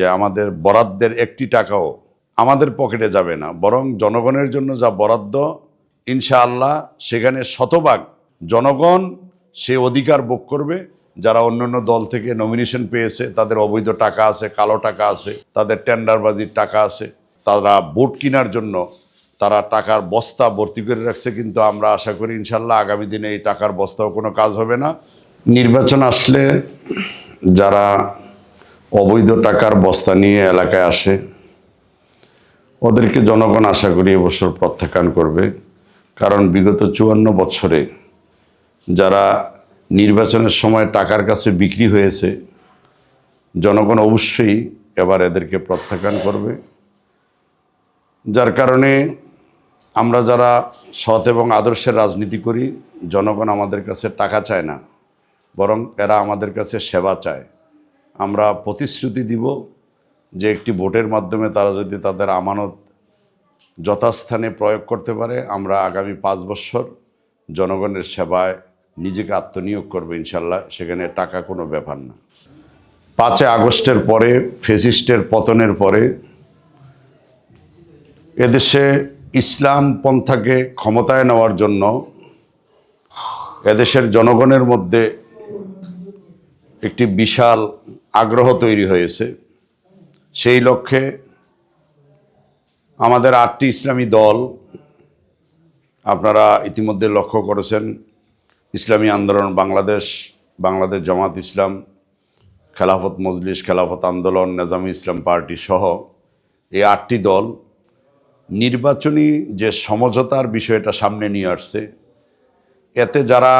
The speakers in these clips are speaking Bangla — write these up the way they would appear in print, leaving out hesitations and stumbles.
যে আমাদের বরাদ্দের একটি টাকাও আমাদের পকেটে যাবে না, বরং জনগণের জন্য যা বরাদ্দ ইনশাআল্লাহ সেখানে শতভাগ জনগণ সে অধিকার ভোগ করবে। যারা অন্যান্য দল থেকে নমিনেশন পেয়েছে তাদের অবৈধ টাকা আছে, কালো টাকা আছে, তাদের টেন্ডারবাজির টাকা আছে, তারা ভোট কেনার জন্য তারা টাকার বস্তা ভর্তি করে রাখছে। কিন্তু আমরা আশা করি ইনশাল্লাহ আগামী দিনে এই টাকার বস্তাও কোনো কাজ হবে না। নির্বাচন আসলে যারা অবৈধ টাকার বস্তা নিয়ে এলাকায় আসে ওদেরকে জনগণ আশা করি এবছর প্রত্যাখ্যান করবে। কারণ বিগত 54 বছরে যারা নির্বাচনের সময় টাকার কাছে বিক্রি হয়েছে জনগণ অবশ্যই এবার এদেরকে প্রত্যাখ্যান করবে। যার কারণে আমরা যারা সৎ এবং আদর্শের রাজনীতি করি জনগণ আমাদের কাছে টাকা চায় না, বরং এরা আমাদের কাছে সেবা চায়। আমরা প্রতিশ্রুতি দিব যে একটি ভোটের মাধ্যমে তারা যদি তাদের আমানত যথাস্থানে প্রয়োগ করতে পারে আমরা আগামী 5 বছর জনগণের সেবায় নিজেকে আত্মনিয়োগ করবে ইনশাল্লাহ। সেখানে টাকা কোনো ব্যাপার না। 5 আগস্টের পরে ফ্যাসিস্টের পতনের পরে এদেশে ইসলাম পন্থাকে ক্ষমতায় নেওয়ার জন্য এদেশের জনগণের মধ্যে একটি বিশাল আগ্রহ তৈরি হয়েছে। সেই লক্ষ্যে আমাদের 8টি ইসলামী দল, আপনারা ইতিমধ্যে লক্ষ্য করেছেন, ইসলামী আন্দোলন বাংলাদেশ, বাংলাদেশ জামাত ইসলাম, খেলাফত মজলিস, খেলাফত আন্দোলন, নেজামি ইসলাম পার্টি সহ এই 8টি দল নির্বাচনী যে সমঝোতার বিষয়টা সামনে নিয়ে আসছে, এতে যারা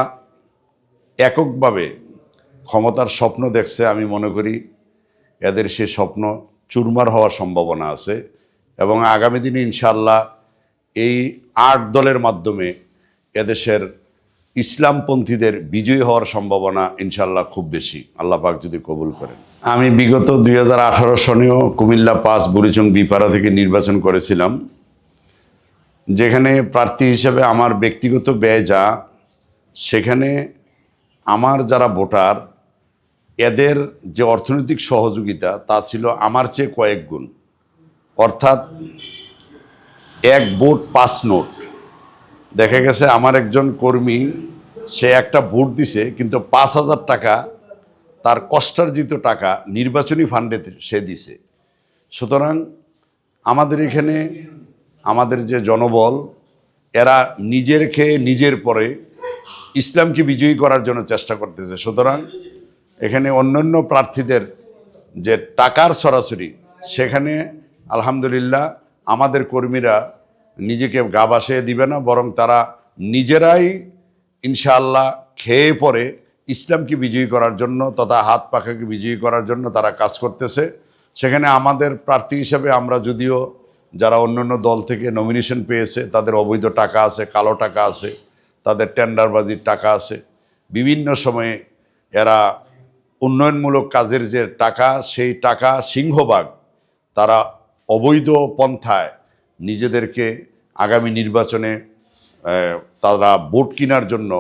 এককভাবে ক্ষমতার স্বপ্ন দেখছে আমি মনে করি এদের সে স্বপ্ন চুরমার হওয়ার সম্ভাবনা আছে। এবং আগামী দিনে ইনশাআল্লাহ এই 8 দলের মাধ্যমে এদেশের ইসলামপন্থীদের বিজয়ী হওয়ার সম্ভাবনা ইনশাআল্লাহ খুব বেশি, আল্লাহ পাক যদি কবুল করেন। আমি বিগত 2018 সনেও কুমিল্লা 5 বুড়িচং বিপাড়া থেকে নির্বাচন করেছিলাম, যেখানে প্রার্থী হিসেবে আমার ব্যক্তিগত ব্যয় যা, সেখানে আমার যারা ভোটার এদের যে অর্থনৈতিক সহযোগিতা তা ছিল আমার চেয়ে কয়েক গুণ। অর্থাৎ 1 ভোট 5 নোট। দেখা গেছে আমার একজন কর্মী সে একটা ভোট দিছে কিন্তু 5,000 টাকা তার কষ্টার্জিত টাকা নির্বাচনী ফান্ডে সে দিছে। সুতরাং আমাদের এখানে আমাদের যে জনবল এরা নিজের খেয়ে নিজের পরে ইসলামকে বিজয়ী করার জন্য চেষ্টা করতেছে। সুতরাং এখানে অন্যান্য প্রার্থীদের যে টাকার সরাসরি, সেখানে আলহামদুলিল্লাহ আমাদের কর্মীরা নিজেকে গা ভাসিয়ে দিবে না, বরং তারা নিজেরাই ইনশাআল্লাহ খেয়ে পরে ইসলামকে বিজয়ী করার জন্য তথা হাত পাখাকে বিজয়ী করার জন্য তারা কাজ করতেছে। সেখানে আমাদের প্রার্থী হিসেবে আমরা যদিও যারা অন্যান্য দল থেকে নমিনেশন পেয়েছে তাদের অবৈধ টাকা আছে, কালো টাকা আছে, তাদের টেন্ডারবাজির টাকা আছে, বিভিন্ন সময়ে এরা উন্নয়নমূলক কাজের যে টাকা সেই টাকা সিংহভাগ তারা অবৈধ পন্থায় নিজেদেরকে আগামী নির্বাচনে তারা ভোট কেনার জন্য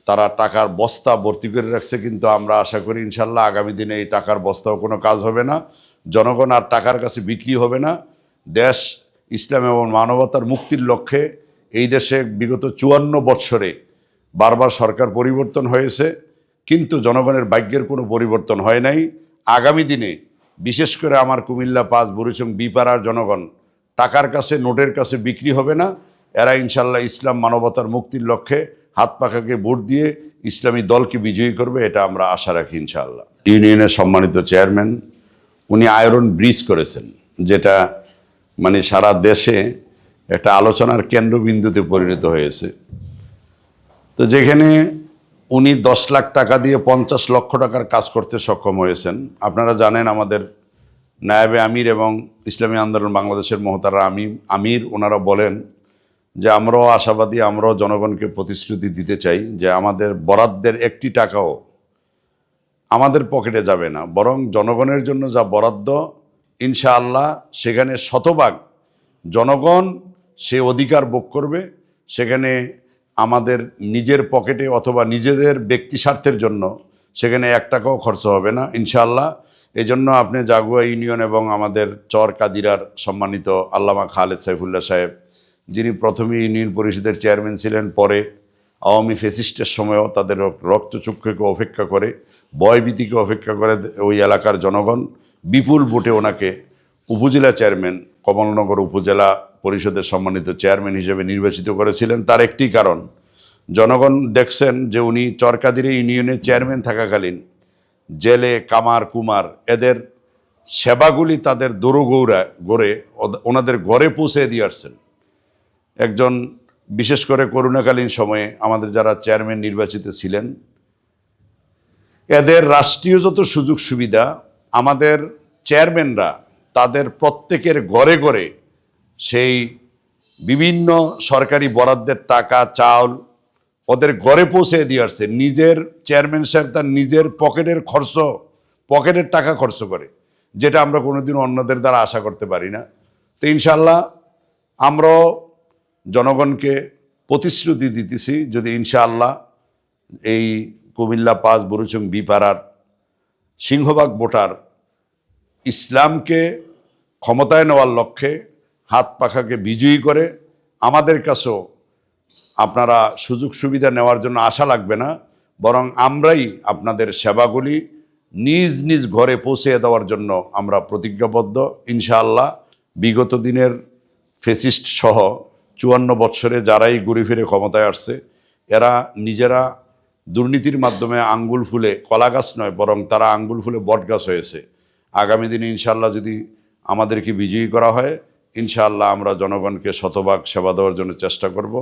তারা টাকার বস্তা ভর্তি করে রাখছে। কিন্তু আমরা আশা করি ইনশাল্লাহ আগামী দিনে এই টাকার বস্তাও কোনো কাজ হবে না, জনগণ আর টাকার কাছে বিক্রি হবে না। দেশ ইসলাম এবং মানবতার মুক্তির লক্ষ্যে এই দেশে বিগত 54 বৎসরে বারবার সরকার পরিবর্তন হয়েছে কিন্তু জনগণের ভাগ্যের কোনো পরিবর্তন হয় নাই। আগামী দিনে বিশেষ করে আমার কুমিল্লা 5 বুড়িচং বিপাড়ার জনগণ টাকার কাছে নোটের কাছে বিক্রি হবে না। এরা ইনশাল্লাহ ইসলাম মানবতার মুক্তির লক্ষ্যে হাত পাখাকে ভোট দিয়ে ইসলামী দলকে বিজয়ী করবে, এটা আমরা আশা রাখি ইনশাআল্লাহ। ইউনিয়নের সম্মানিত চেয়ারম্যান উনি আয়রন ব্রিজ করেছেন, যেটা মানে সারা দেশে একটা আলোচনার কেন্দ্রবিন্দুতে পরিণত হয়েছে। তো যেখানে উনি 10 লাখ টাকা দিয়ে 50 লক্ষ টাকার কাজ করতে সক্ষম হয়েছেন। আপনারা জানেন আমাদের নায়েবে আমির এবং ইসলামী আন্দোলন বাংলাদেশের মহতারা আমির ওনারা বলেন যে আমরাও আশাবাদী, আমরাও জনগণকে প্রতিশ্রুতি দিতে চাই যে আমাদের বরাদ্দের একটি টাকাও আমাদের পকেটে যাবে না, বরং জনগণের জন্য যা বরাদ্দ ইনশাআল্লাহ সেখানে শতভাগ জনগণ সে অধিকার ভোগ করবে। সেখানে আমাদের নিজের পকেটে অথবা নিজেদের ব্যক্তি স্বার্থের জন্য সেখানে 1 টাকাও খরচ হবে না ইনশাআল্লাহ। এজন্য আপনি জাগুয়া ইউনিয়ন এবং আমাদের চর কাদিরার সম্মানিত আল্লামা খালেদ সাইফুল্লাহ সাহেব, যিনি প্রথমে ইউনিয়ন পরিষদের চেয়ারম্যান ছিলেন, পরে আওয়ামী ফেসিস্টের সময়ও তাদের রক্তচক্ষুকে অপেক্ষা করে, ভয়ভীতিকে অপেক্ষা করে ওই এলাকার জনগণ বিপুল ভোটে ওনাকে উপজেলা চেয়ারম্যান, কমলনগর উপজেলা পরিষদের সম্মানিত চেয়ারম্যান হিসেবে নির্বাচিত করেছিলেন। তার একটি কারণ, জনগণ দেখছেন যে উনি চরকাদিরে ইউনিয়নের চেয়ারম্যান থাকাকালীন জেলে কামার কুমার এদের সেবাগুলি তাদের দোরগৌড়া গড়ে ওনাদের ঘরে পৌঁছে দিয়ে আসছেন। একজন বিশেষ করে করোনাকালীন সময়ে আমাদের যারা চেয়ারম্যান নির্বাচিত ছিলেন, এদের রাষ্ট্রীয় যত সুযোগ সুবিধা আমাদের চেয়ারম্যানরা তাদের প্রত্যেকের ঘরে ঘরে সেই বিভিন্ন সরকারি বরাদ্দের টাকা চাউল ওদের ঘরে পৌঁছে দিয়ে আসছে। নিজের চেয়ারম্যান সাহেব তার নিজের পকেটের টাকা খরচ করে, যেটা আমরা কোনোদিন অন্যদের দ্বারা আশা করতে পারি না। তো ইনশাআল্লাহ আমরাও জনগণকে প্রতিশ্রুতি দিতেছি, যদি ইনশাআল্লাহ এই কুমিল্লা ৫ বুরুচুং বিপাড়ার সিংহভাগ ভোটার ইসলামকে ক্ষমতায় নেওয়ার লক্ষ্যে হাত পাখাকে বিজয়ী করে, আমাদের কাছেও আপনারা সুযোগ সুবিধা নেওয়ার জন্য আশা লাগবে না, বরং আমরাই আপনাদের সেবাগুলি নিজ নিজ ঘরে পৌঁছে দেওয়ার জন্য আমরা প্রতিজ্ঞাবদ্ধ। ইনশাআল্লাহ বিগত দিনের ফেসিস্ট সহ ৫৪ বৎসরে যারাই ঘুরে ফিরে ক্ষমতায় আসছে, এরা নিজেরা দুর্নীতির মাধ্যমে আঙ্গুল ফুলে কলা গাছ নয়, বরং তারা আঙ্গুল ফুলে বট গাছ হয়েছে। আগামী দিনে ইনশাআল্লাহ যদি আমাদেরকে বিজয়ী করা হয়, ইনশাআল্লাহ আমরা জনগণকে শতভাগ সেবা দেওয়ার জন্য চেষ্টা করব।